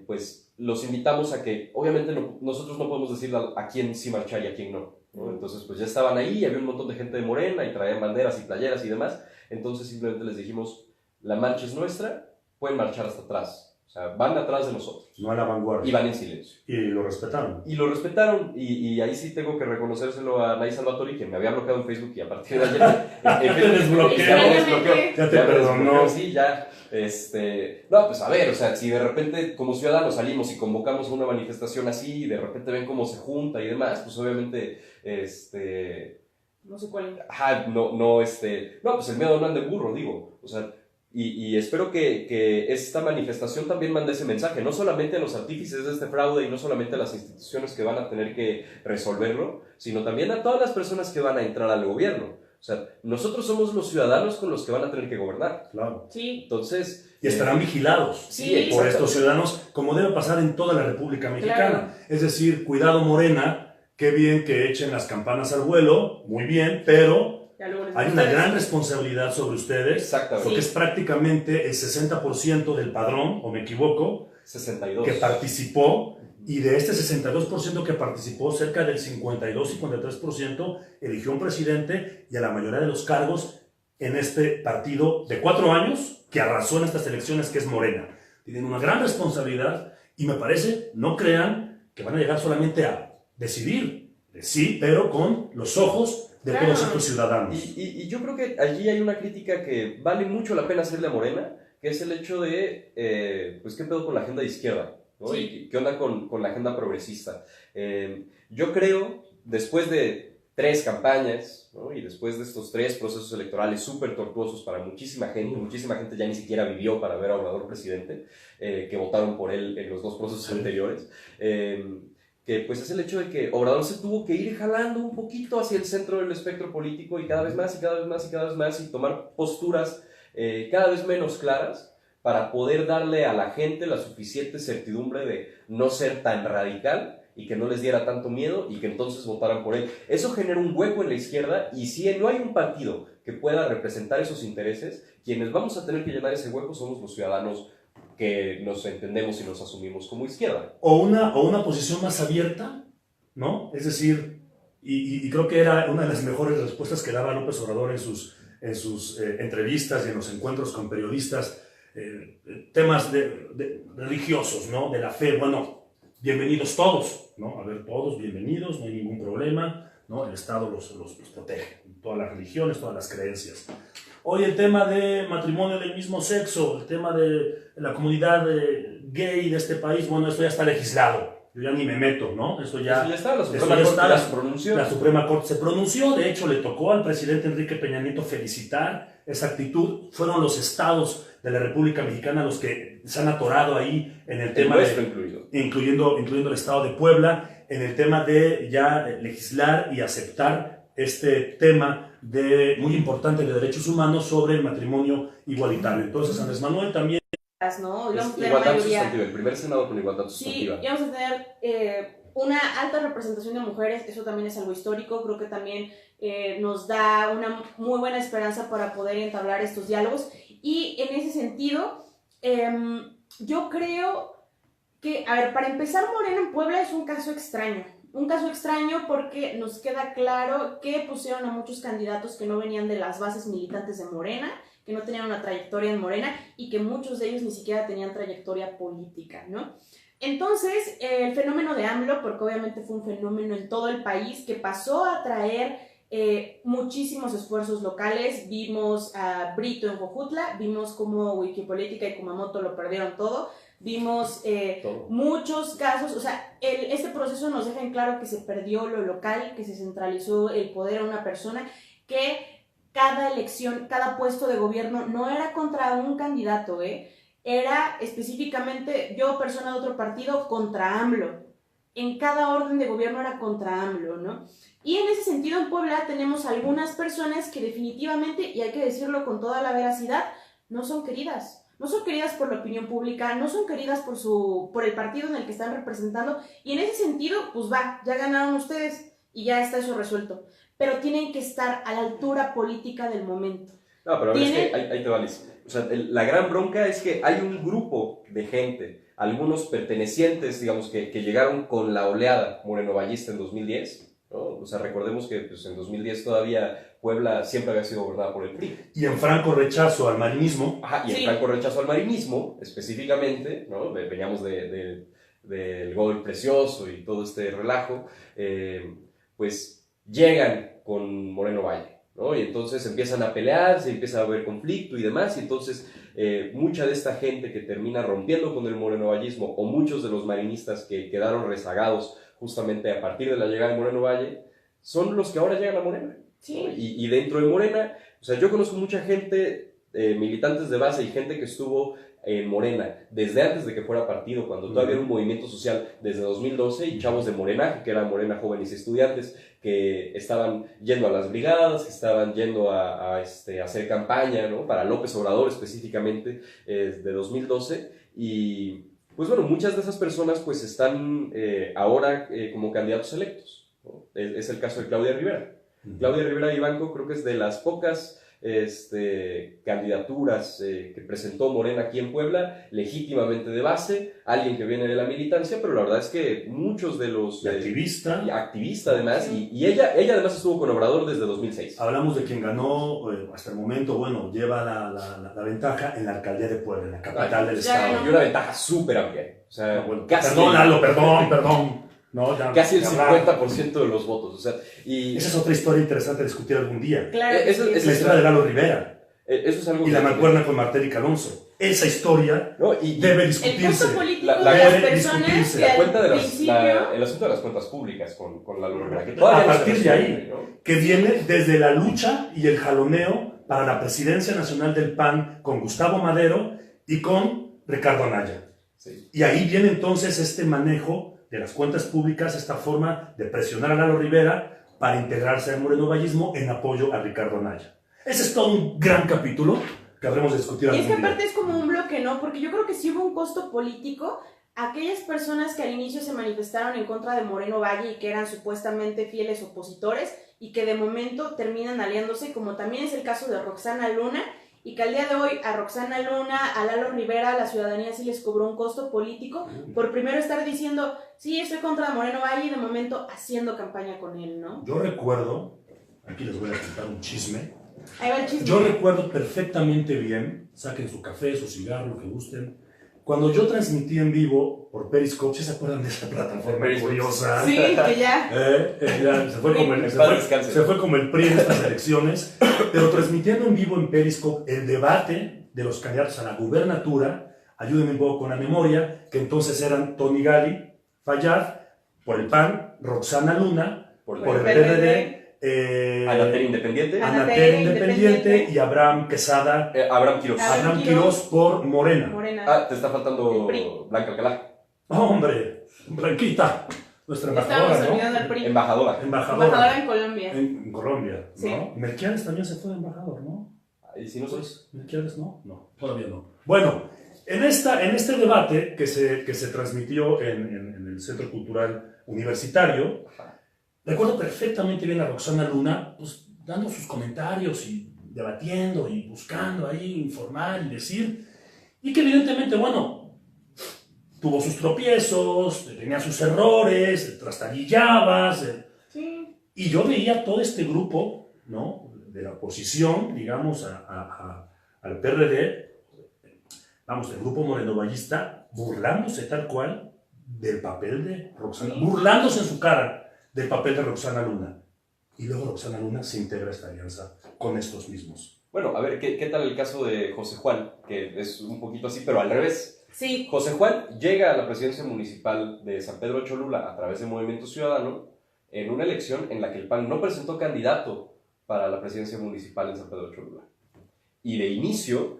pues los invitamos a que, obviamente nosotros no podemos decir a quién sí marchar y a quién no, ¿no? Entonces pues ya estaban ahí, había un montón de gente de Morena y traían banderas y playeras y demás, entonces simplemente les dijimos, la marcha es nuestra, pueden marchar hasta atrás, o sea, van atrás de nosotros. No a la vanguardia. Y van en silencio. Y lo respetaron. Y lo respetaron, y ahí sí tengo que reconocérselo a Nay Salvatori, que me había bloqueado en Facebook, y a partir de ayer Ya te desbloqueó. ya me desbloqueó. Ya te Ya me perdonó. desbloqueó, sí, ya. No, pues a ver, o sea, si de repente como ciudadanos salimos y convocamos a una manifestación así, y de repente ven cómo se junta y demás, pues obviamente, No sé cuál. ajá, no, pues el miedo no anda en burro, digo, o sea, y espero que esta manifestación también mande ese mensaje, no solamente a los artífices de este fraude y no solamente a las instituciones que van a tener que resolverlo, sino también a todas las personas que van a entrar al gobierno. O sea, nosotros somos los ciudadanos con los que van a tener que gobernar. Claro. Sí. Entonces... Y estarán vigilados Sí, por estos ciudadanos, como debe pasar en toda la República Mexicana. Claro. Es decir, cuidado Morena, qué bien que echen las campanas al vuelo, muy bien, pero Ya luego les hay digo una ustedes. gran responsabilidad sobre ustedes, Exactamente. porque Sí. es prácticamente el 60% del padrón, o me equivoco, 62. que participó, y de este 62% que participó, cerca del 52-53% eligió un presidente y a la mayoría de los cargos en este partido de 4 años que arrasó en estas elecciones, que es Morena. Tienen una gran responsabilidad y me parece, no crean que van a llegar solamente a decidir, sí, pero con los ojos de Claro. todos estos ciudadanos. Y yo creo que allí hay una crítica que vale mucho la pena hacerle a Morena, que es el hecho de, pues, ¿qué pedo con la agenda de izquierda? ¿No? Sí. ¿Y qué onda con la agenda progresista? Yo creo, después de 3 campañas, ¿no? Y después de estos 3 procesos electorales súper tortuosos para muchísima gente ya ni siquiera vivió para ver a Obrador presidente, que votaron por él en los 2 procesos anteriores, que pues es el hecho de que Obrador se tuvo que ir jalando un poquito hacia el centro del espectro político y cada vez más y cada vez más y cada vez más, y tomar posturas cada vez menos claras para poder darle a la gente la suficiente certidumbre de no ser tan radical y que no les diera tanto miedo y que entonces votaran por él. Eso genera un hueco en la izquierda, y si no hay un partido que pueda representar esos intereses, quienes vamos a tener que llenar ese hueco somos los ciudadanos que nos entendemos y nos asumimos como izquierda. O una posición más abierta, ¿no? Es decir, y creo que era una de las mejores respuestas que daba López Obrador en sus entrevistas y en los encuentros con periodistas, temas religiosos, ¿no? De la fe. Bueno, bienvenidos todos, ¿no? A ver, todos bienvenidos, no hay ningún problema, ¿no? El Estado los protege, todas las religiones, todas las creencias. Hoy el tema de matrimonio del mismo sexo, el tema de la comunidad gay de este país, bueno, esto ya está legislado. Yo ya ni me meto, ¿no? Eso ya está, la eso Suprema ya Corte está, ya se pronunció. La Suprema Corte se pronunció, de hecho le tocó al presidente Enrique Peña Nieto felicitar esa actitud. Fueron los estados de la República Mexicana los que se han atorado ahí en el tema nuestro incluyendo el estado de Puebla, en el tema de ya legislar y aceptar este tema muy importante de derechos humanos sobre el matrimonio igualitario. Entonces Andrés Manuel también ¿no? Vamos a tener Igualdad mayoría. sustantiva, el primer Senado con igualdad Sí, sustantiva. y vamos a tener una alta representación de mujeres, eso también es algo histórico, creo que también nos da una muy buena esperanza para poder entablar estos diálogos. Y en ese sentido, yo creo que, a ver, para empezar, Morena en Puebla es un caso extraño. Un caso extraño porque nos queda claro que pusieron a muchos candidatos que no venían de las bases militantes de Morena, que no tenían una trayectoria en Morena y que muchos de ellos ni siquiera tenían trayectoria política, ¿no? Entonces, el fenómeno de AMLO, porque obviamente fue un fenómeno en todo el país que pasó a traer muchísimos esfuerzos locales. Vimos a Brito en Jojutla, vimos cómo Wikipolítica y Kumamoto lo perdieron todo, vimos muchos casos, o sea, este proceso nos deja en claro que se perdió lo local, que se centralizó el poder a una persona, que cada elección, cada puesto de gobierno no era contra un candidato, era específicamente yo, persona de otro partido, contra AMLO. En cada orden de gobierno era contra AMLO, ¿no? Y en ese sentido en Puebla tenemos algunas personas que definitivamente, y hay que decirlo con toda la veracidad, no son queridas. No son queridas por la opinión pública, no son queridas por el partido en el que están representando, y en ese sentido, pues va, ya ganaron ustedes y ya está eso resuelto. Pero tienen que estar a la altura política del momento. No, pero a ver, es que ahí te vales. O sea, la gran bronca es que hay un grupo de gente, algunos pertenecientes, digamos, que llegaron con la oleada morenovallista en 2010, ¿no? O sea, recordemos que pues, en 2010 todavía Puebla siempre había sido gobernada por el PRI. Y en franco rechazo al marinismo. Ajá, y en franco rechazo al marinismo, específicamente, ¿no? Veníamos del Gol Precioso y todo este relajo, pues llegan con Moreno Valle, ¿no? Y entonces empiezan a pelear, se empieza a haber conflicto y demás, y entonces mucha de esta gente que termina rompiendo con el morenovallismo, o muchos de los marinistas que quedaron rezagados justamente a partir de la llegada de Moreno Valle, son los que ahora llegan a Morena. Sí. ¿No? Y dentro de Morena, o sea, yo conozco mucha gente, militantes de base y gente que estuvo en Morena desde antes de que fuera partido, cuando todavía era un movimiento social, desde 2012, y chavos de Morena, que eran Morena Jóvenes y Estudiantes, que estaban yendo a las brigadas, que estaban yendo a hacer campaña, ¿no? Para López Obrador específicamente, de 2012, y pues bueno, muchas de esas personas pues están ahora como candidatos electos, ¿no? Es el caso de Claudia Rivera. Claudia Rivera Vivanco creo que es de las pocas candidaturas que presentó Morena aquí en Puebla, legítimamente de base, alguien que viene de la militancia, pero la verdad es que muchos de los... activista. Activista además, sí. y ella además estuvo con Obrador desde 2006. Hablamos de quien ganó, hasta el momento, bueno, lleva la ventaja en la alcaldía de Puebla, en la capital del estado. Y una ventaja súper amplia. O sea, bueno, casi... Perdón. No, casi el 50% de los votos. O sea, y esa es otra historia interesante a discutir algún día. Claro, es la historia de Lalo Rivera. Eso es algo y la mancuerna con Martel y Alonso. Esa historia debe discutirse. El costo político de las personas la cuenta de principio... el asunto de las cuentas públicas con Lalo Rivera. Que a partir de ahí, ¿no? Que viene desde la lucha y el jaloneo para la presidencia nacional del PAN con Gustavo Madero y con Ricardo Anaya. Sí. Y ahí viene entonces este manejo de las cuentas públicas, esta forma de presionar a Lalo Rivera para integrarse al morenovallismo en apoyo a Ricardo Anaya. Ese es todo un gran capítulo que habremos de discutir algún día. Y es que aparte día. es como un bloque, ¿no? Porque yo creo que sí hubo un costo político. Aquellas personas que al inicio se manifestaron en contra de Moreno Valle y que eran supuestamente fieles opositores y que de momento terminan aliándose, como también es el caso de Roxana Luna, y que al día de hoy a Roxana Luna, a Lalo Rivera, a la ciudadanía sí les cobró un costo político por primero estar diciendo, sí, estoy contra Moreno Valle, y de momento haciendo campaña con él, ¿no? Yo recuerdo, aquí les voy a contar un chisme. Ahí va el chisme. Yo recuerdo perfectamente bien, saquen su café, su cigarro, lo que gusten. Cuando yo transmití en vivo por Periscope, ¿sí se acuerdan de esa plataforma curiosa? Sí, que ya. Ya se fue como el PRI en estas elecciones, pero transmitiendo en vivo en Periscope el debate de los candidatos a la gubernatura, ayúdenme un poco con la memoria, que entonces eran Tony Gali, Fayad, por el PAN, Roxana Luna, por el PRD, Anatel Independiente. Anatel Independiente y Abraham Quesada. Abraham Quirós. Abraham Quirós por Morena. Ah, te está faltando Blanca Alcalá. ¡Hombre! Blanquita. Nuestra embajadora, ¿no? Embajadora en Colombia. En Colombia, ¿no? Sí. Melquiades también se fue de embajador, ¿no? ¿Y si no sois? ¿Melquiades no? No, todavía no. Bueno, En este debate que se transmitió en el Centro Cultural Universitario, recuerdo perfectamente bien a Roxana Luna, pues, dando sus comentarios y debatiendo y buscando ahí informar y decir, y que evidentemente, bueno, tuvo sus tropiezos, tenía sus errores, trastabillabas, Sí. y yo veía todo este grupo, ¿no?, de la oposición, digamos, al PRD, vamos, del grupo morenovallista, burlándose tal cual del papel de Roxana, Sí. burlándose en su cara del papel de Roxana Luna. Y luego Roxana Luna se integra a esta alianza con estos mismos. Bueno, a ver, ¿qué tal el caso de José Juan? Que es un poquito así, pero al revés. Sí. José Juan llega a la presidencia municipal de San Pedro Cholula a través de Movimiento Ciudadano en una elección en la que el PAN no presentó candidato para la presidencia municipal en San Pedro Cholula. Y de inicio,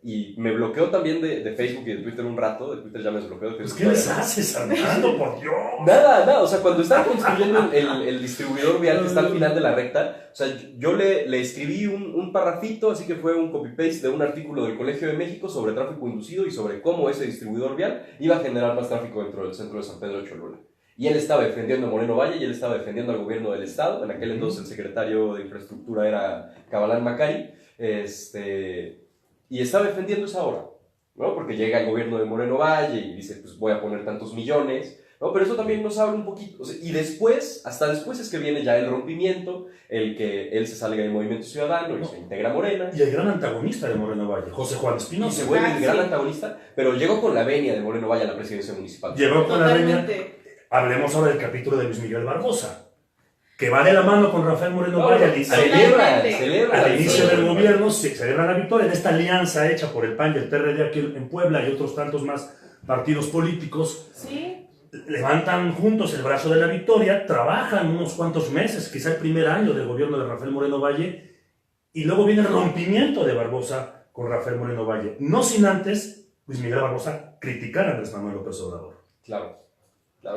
y me bloqueó también de Facebook y de Twitter un rato, de Twitter ya me desbloqueó. Pues, ¿qué les haces, Armando, por Dios? Nada, o sea, cuando estaba construyendo el distribuidor vial que está al final de la recta, o sea, yo le escribí un parrafito, así que fue un copy-paste de un artículo del Colegio de México sobre tráfico inducido y sobre cómo ese distribuidor vial iba a generar más tráfico dentro del centro de San Pedro Cholula. Y él estaba defendiendo a Moreno Valle y él estaba defendiendo al gobierno del estado. En aquel entonces el secretario de infraestructura era Cabalán Macari, y estaba defendiendo esa obra, ¿no? Porque llega el gobierno de Moreno Valle y dice, pues voy a poner tantos millones, ¿no? Pero eso también nos habla un poquito, o sea, y después, hasta después es que viene ya el rompimiento, el que él se salga del Movimiento Ciudadano y se integra a Morena. Y el gran antagonista de Moreno Valle, José Juan Y Espinosa. se vuelve el gran Sí. antagonista, pero llegó con la venia de Moreno Valle a la presidencia municipal. Llegó con la veña. Totalmente. Hablemos ahora del capítulo de Luis Miguel Barbosa, que va de la mano con Rafael Moreno Valle al celebra inicio Sí. del gobierno, se celebra la victoria en esta alianza hecha por el PAN y el PRD aquí en Puebla y otros tantos más partidos políticos. Sí. Levantan juntos el brazo de la victoria, trabajan unos cuantos meses, quizá el primer año del gobierno de Rafael Moreno Valle, y luego viene el rompimiento de Barbosa con Rafael Moreno Valle. No sin antes Luis Miguel Barbosa criticar a Andrés Manuel López Obrador. Claro.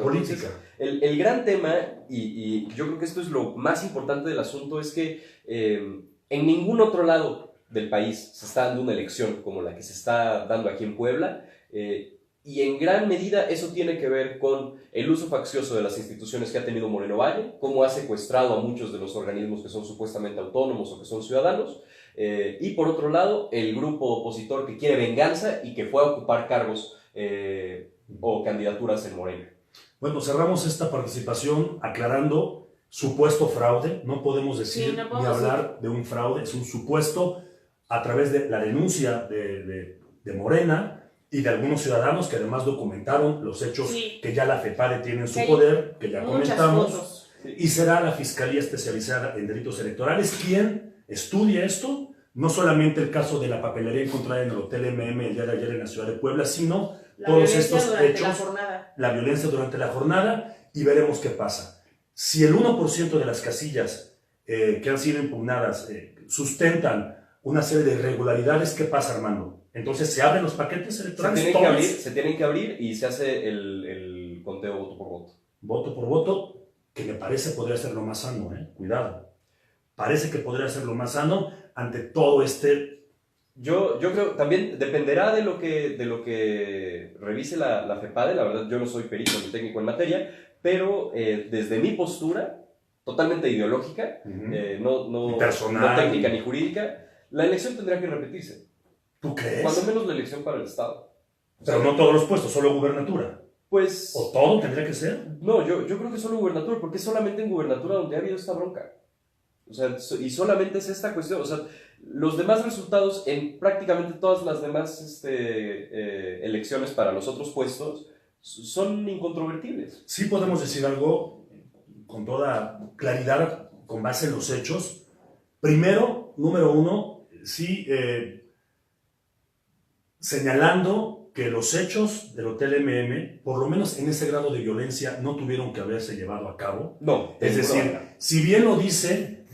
Política. Entonces, el gran tema, y yo creo que esto es lo más importante del asunto, es que en ningún otro lado del país se está dando una elección como la que se está dando aquí en Puebla, y en gran medida eso tiene que ver con el uso faccioso de las instituciones que ha tenido Moreno Valle, cómo ha secuestrado a muchos de los organismos que son supuestamente autónomos o que son ciudadanos, y por otro lado, el grupo opositor que quiere venganza y que fue a ocupar cargos o candidaturas en Morena. Bueno, cerramos esta participación aclarando supuesto fraude. No podemos decir Sí, no ni podemos hablar de un fraude, es un supuesto a través de la denuncia de Morena y de algunos ciudadanos que además documentaron los hechos Sí. que ya la FEPADE tiene en su Sí. poder, que ya Muchas comentamos, fotos. y será la Fiscalía Especializada en Delitos Electorales quien estudie esto, no solamente el caso de la papelería encontrada en el Hotel MM el día de ayer en la ciudad de Puebla, sino La todos violencia estos durante hechos, la jornada. la violencia durante la jornada, y veremos qué pasa. Si el 1% de las casillas que han sido impugnadas sustentan una serie de irregularidades, ¿qué pasa, Armando? Entonces se abren los paquetes electorales. Se tienen que abrir y se hace el conteo voto por voto. Voto por voto, que me parece podría ser lo más sano, cuidado. Parece que podría ser lo más sano ante todo este... Yo creo, también dependerá de lo que revise la FEPADE. La verdad, yo no soy perito ni técnico en materia, pero desde mi postura, totalmente ideológica, no personal, no técnica ni jurídica, la elección tendría que repetirse. ¿Tú crees? Cuando menos la elección para el Estado. Pero no todos los puestos, solo gubernatura. Pues... ¿O todo tendría que ser? No, yo creo que solo gubernatura, porque es solamente en gubernatura donde ha habido esta bronca. O sea, y solamente es esta cuestión. O sea, los demás resultados en prácticamente todas las demás elecciones para los otros puestos son incontrovertibles. Sí podemos decir algo con toda claridad, con base en los hechos. Primero, número uno, sí, señalando que los hechos del Hotel MM, por lo menos en ese grado de violencia, no tuvieron que haberse llevado a cabo. No, Es decir, si bien lo dice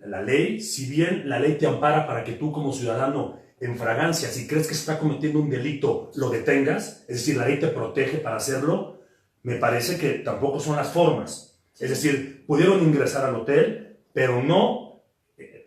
la ley, si bien la ley te ampara para que tú como ciudadano en fragancia, si crees que se está cometiendo un delito, lo detengas, es decir, la ley te protege para hacerlo, me parece que tampoco son las formas. Es decir, pudieron ingresar al hotel, pero no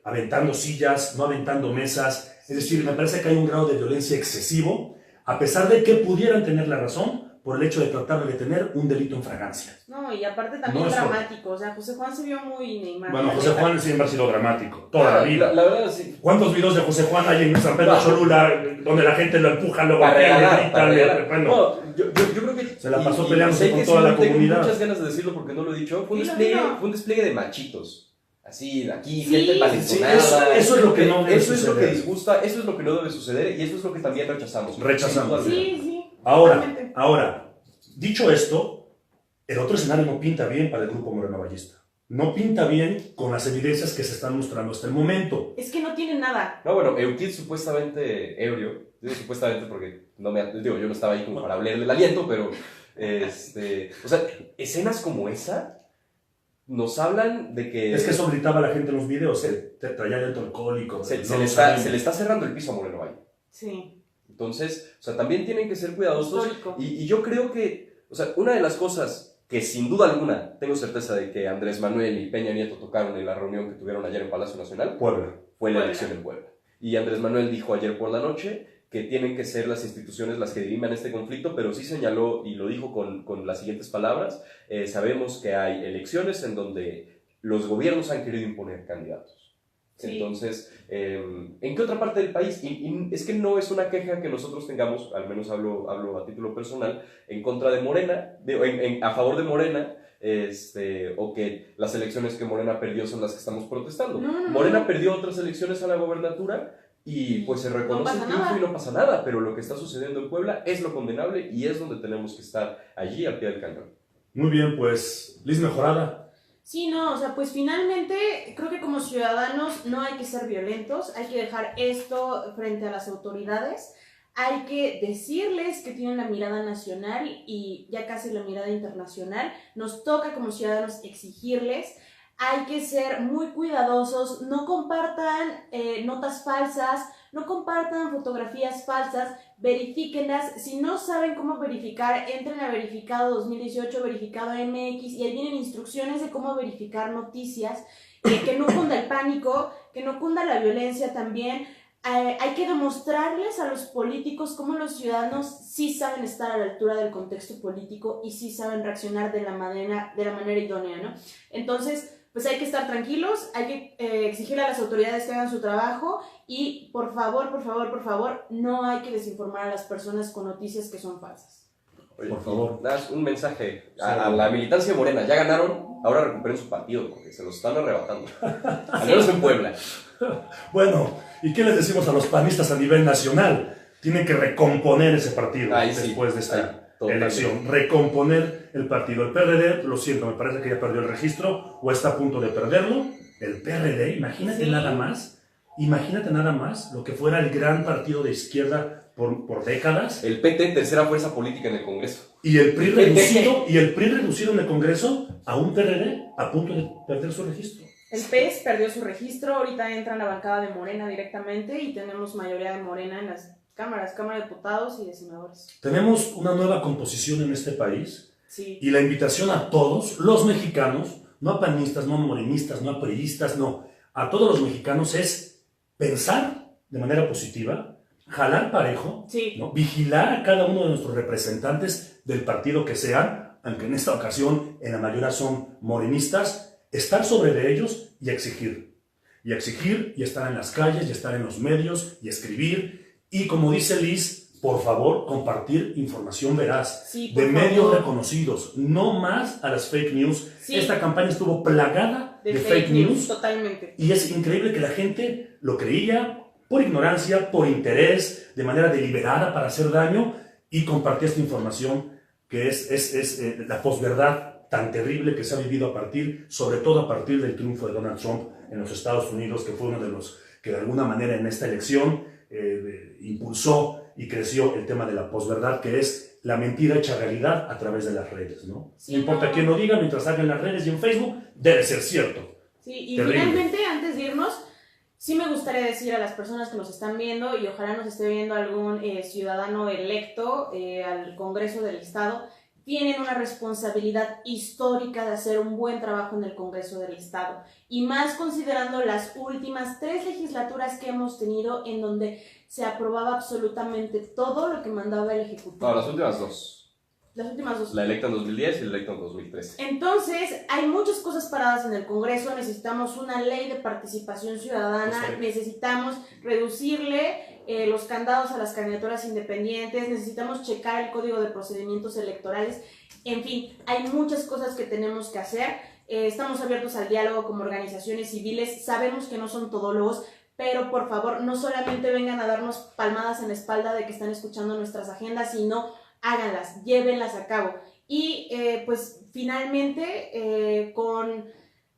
aventando sillas, no aventando mesas, Es decir, me parece que hay un grado de violencia excesivo, a pesar de que pudieran tener la razón por el hecho de tratar de detener un delito en fragancia. No, y aparte también No es dramático, o sea, José Juan se vio muy Neymar. Bueno, José Juan siempre ha sido dramático, toda la vida. La verdad, sí. ¿Cuántos videos de José Juan hay en San Pedro Cholula donde la gente lo empuja, lo golpea, le grita? Bueno, No, yo creo que... se la pasó y peleándose sé con que toda la tengo comunidad. muchas ganas de decirlo porque no lo he dicho. Fue un despliegue de machitos. Así, aquí, Sí, gente Sí, valentonada. eso es lo que no debe Eso es lo que suceder. disgusta, eso es lo que no debe suceder y eso es lo que también rechazamos. Rechazamos. Sin duda alguna. Sí. Ahora, dicho esto, el otro escenario no pinta bien para el grupo Morena Vallista. No pinta bien con las evidencias que se están mostrando hasta el momento. Es que no tiene nada. No, bueno, Euclid supuestamente ebrio, digo supuestamente porque yo no estaba ahí como para olerle el aliento, pero, o sea, escenas como esa nos hablan de que... Es que eso gritaba la gente en los videos, te traía lento alcohólico. se no le lo sabemos. está cerrando el piso a Moreno Valle. Sí. Entonces, o sea, también tienen que ser cuidadosos. Histórico. Y yo creo que, o sea, una de las cosas que sin duda alguna tengo certeza de que Andrés Manuel y Peña Nieto tocaron en la reunión que tuvieron ayer en Palacio Nacional Puebla. fue la Puebla. elección en Puebla. Y Andrés Manuel dijo ayer por la noche que tienen que ser las instituciones las que diriman este conflicto, pero sí señaló y lo dijo con las siguientes palabras: sabemos que hay elecciones en donde los gobiernos han querido imponer candidatos. Sí. Entonces, ¿en qué otra parte del país? Y es que no es una queja que nosotros tengamos, al menos hablo a título personal, en contra de Morena, a favor de Morena, o que las elecciones que Morena perdió son las que estamos protestando. No. Morena perdió otras elecciones a la gobernatura y pues se reconoce el triunfo y no pasa nada, pero lo que está sucediendo en Puebla es lo condenable y es donde tenemos que estar allí al pie del cañón. Muy bien, pues, Liz Mejorada. Sí, no, o sea, pues finalmente creo que como ciudadanos no hay que ser violentos, hay que dejar esto frente a las autoridades, hay que decirles que tienen la mirada nacional y ya casi la mirada internacional, nos toca como ciudadanos exigirles, hay que ser muy cuidadosos, no compartan notas falsas, no compartan fotografías falsas, verifíquenlas. Si no saben cómo verificar, entren a Verificado 2018, Verificado MX, y ahí vienen instrucciones de cómo verificar noticias, que no cunda el pánico, que no cunda la violencia también. Hay que demostrarles a los políticos cómo los ciudadanos sí saben estar a la altura del contexto político y sí saben reaccionar de la manera idónea, ¿no? Entonces, pues hay que estar tranquilos, hay que exigirle a las autoridades que hagan su trabajo y por favor, no hay que desinformar a las personas con noticias que son falsas. Oye, Por favor. das un mensaje a la militancia morena. Ya ganaron, ahora recuperen su partido porque se los están arrebatando. Al menos en Puebla. Bueno, ¿y qué les decimos a los panistas a nivel nacional? Tienen que recomponer ese partido después de esta elección. Recomponer el partido. El PRD, lo siento, me parece que ya perdió el registro o está a punto de perderlo. El PRD, imagínate nada más lo que fuera el gran partido de izquierda por décadas. El PT, tercera fuerza política en el Congreso. Y el PRI reducido en el Congreso a un PRD a punto de perder su registro. El PES perdió su registro, ahorita entra en la bancada de Morena directamente y tenemos mayoría de Morena en las cámaras, Cámara de Diputados y de Senadores. Tenemos una nueva composición en este país. Sí. Y la invitación a todos los mexicanos, no a panistas, no a morenistas, no a priistas, no, a todos los mexicanos es pensar de manera positiva, jalar parejo, Sí. ¿no? Vigilar a cada uno de nuestros representantes del partido que sean, aunque en esta ocasión en la mayoría son morenistas, estar sobre de ellos y exigir. Y exigir y estar en las calles y estar en los medios y escribir. Y como dice Liz, por favor, compartir información veraz, Sí, de por medios favor. reconocidos, no más a las fake news. Sí. Esta campaña estuvo plagada de fake news Totalmente. y es increíble que la gente lo creía por ignorancia, por interés, de manera deliberada para hacer daño y compartía esta información que es la posverdad tan terrible que se ha vivido sobre todo a partir del triunfo de Donald Trump en los Estados Unidos, que fue uno de los que de alguna manera en esta elección impulsó y creció el tema de la posverdad, que es la mentira hecha realidad a través de las redes, ¿no? Sí, no importa quién lo diga, mientras salga en las redes y en Facebook, debe ser cierto. Sí, y Terrible. finalmente, antes de irnos, sí me gustaría decir a las personas que nos están viendo, y ojalá nos esté viendo algún ciudadano electo al Congreso del Estado, tienen una responsabilidad histórica de hacer un buen trabajo en el Congreso del Estado, y más considerando las últimas 3 legislaturas que hemos tenido en donde se aprobaba absolutamente todo lo que mandaba el Ejecutivo. No, las últimas 2. Las últimas 2. La electa en 2010 y la electa en 2013. Entonces, hay muchas cosas paradas en el Congreso, necesitamos una ley de participación ciudadana, necesitamos reducirle los candados a las candidaturas independientes, necesitamos checar el Código de Procedimientos Electorales, en fin, hay muchas cosas que tenemos que hacer. Estamos abiertos al diálogo como organizaciones civiles, sabemos que no son todólogos, pero por favor, no solamente vengan a darnos palmadas en la espalda de que están escuchando nuestras agendas, sino háganlas, llévenlas a cabo. Y pues finalmente con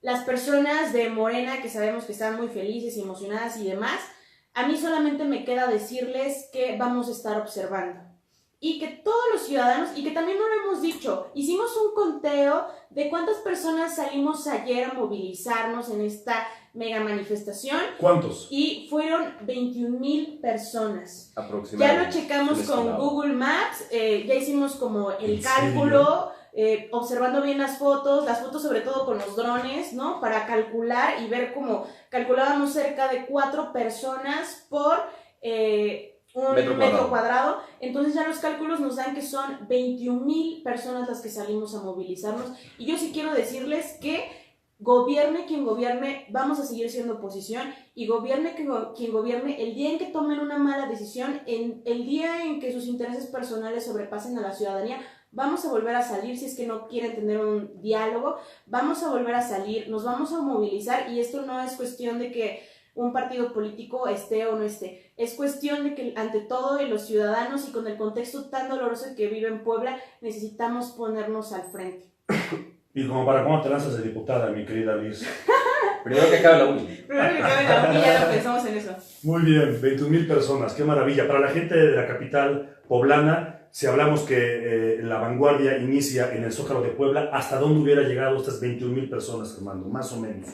las personas de Morena que sabemos que están muy felices y emocionadas y demás, a mí solamente me queda decirles que vamos a estar observando y que todos los ciudadanos, y que también no lo hemos dicho, hicimos un conteo de cuántas personas salimos ayer a movilizarnos en esta mega manifestación. ¿Cuántos? Y fueron 21,000 personas. Aproximadamente. Ya lo checamos con Google Maps, ya hicimos como el cálculo, observando bien las fotos sobre todo con los drones, ¿no? Para calcular y ver cómo calculábamos cerca de 4 personas por un metro cuadrado. Entonces ya los cálculos nos dan que son 21,000 personas las que salimos a movilizarnos. Y yo sí quiero decirles que gobierne quien gobierne, vamos a seguir siendo oposición, y gobierne quien gobierne, el día en que tomen una mala decisión, en el día en que sus intereses personales sobrepasen a la ciudadanía, vamos a volver a salir. Si es que no quieren tener un diálogo, vamos a volver a salir, nos vamos a movilizar, y esto no es cuestión de que un partido político esté o no esté, es cuestión de que ante todo los ciudadanos, y con el contexto tan doloroso que vive en Puebla, necesitamos ponernos al frente. ¿Y como para cómo te lanzas de diputada, mi querida Liz? Primero que acabe la uni. Primero que acabe la uni, ya pensamos en eso. Muy bien, 21,000 personas, qué maravilla. Para la gente de la capital poblana, si hablamos que la vanguardia inicia en el Zócalo de Puebla, ¿hasta dónde hubiera llegado estas 21,000 personas, Armando? Más o menos.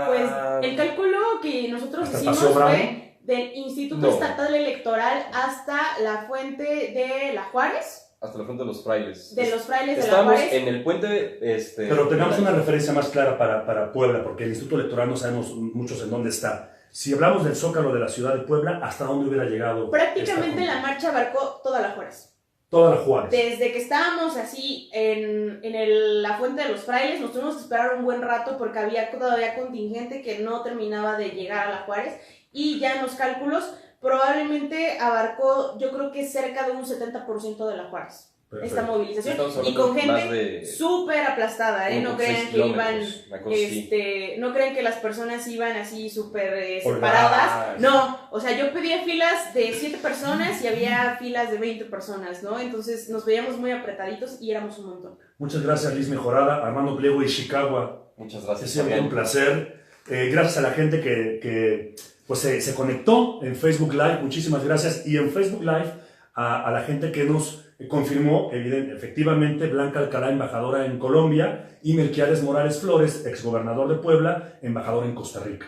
Pues el cálculo que nosotros ¿hasta hicimos Paseo Bravo? fue del Instituto Estatal Electoral hasta la fuente de La Juárez. Hasta la fuente de los frailes. De los frailes de La Estábamos Juárez. en el puente. Pero tengamos una referencia más clara para Puebla, porque el Instituto Electoral no sabemos muchos en dónde está. Si hablamos del Zócalo de la ciudad de Puebla, ¿hasta dónde hubiera llegado? Prácticamente la marcha abarcó toda La Juárez. Toda La Juárez. Desde que estábamos así en la fuente de los frailes, nos tuvimos que esperar un buen rato porque había todavía contingente que no terminaba de llegar a La Juárez, y ya en los cálculos probablemente abarcó, yo creo que cerca de un 70% de La Juárez. Perfecto. Esta movilización, y con gente súper aplastada, no crean que iban, no crean que las personas iban así súper separadas, no, o sea, yo pedía filas de 7 personas y había filas de 20 personas, ¿no? Entonces nos veíamos muy apretaditos y éramos un montón. Muchas gracias, Liz Mejorada, Armando Pliego y Chicago. Muchas gracias. Ha sido un placer. Gracias a la gente que pues, se conectó en Facebook Live, muchísimas gracias, y en Facebook Live a la gente que nos confirmó, efectivamente, Blanca Alcalá, embajadora en Colombia, y Melquiades Morales Flores, exgobernador de Puebla, embajador en Costa Rica.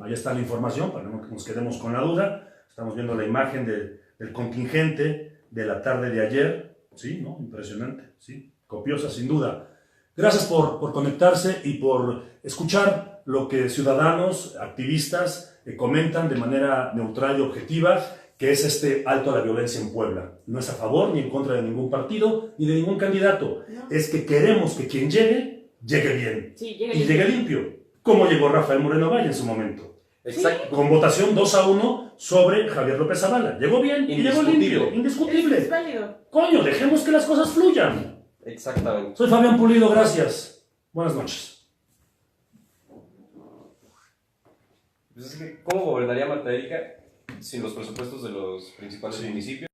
Ahí está la información, para que no nos quedemos con la duda. Estamos viendo la imagen del contingente de la tarde de ayer. Sí, ¿no? Impresionante, sí, copiosa sin duda. Gracias por conectarse y por escuchar lo que ciudadanos, activistas comentan de manera neutral y objetiva, que es este alto a la violencia en Puebla. No es a favor ni en contra de ningún partido ni de ningún candidato. No. Es que queremos que quien llegue bien. Sí, llegue limpio. Como llegó Rafael Moreno Valle en su momento. Exacto. Con votación 2-1 sobre Javier López Zavala. Llegó bien y llegó limpio. Indiscutible. Es válido. Coño, dejemos que las cosas fluyan. Exactamente. Soy Fabián Pulido, gracias. Buenas noches. Pues es que, ¿cómo gobernaría Marta Erika sin los presupuestos de los principales municipios?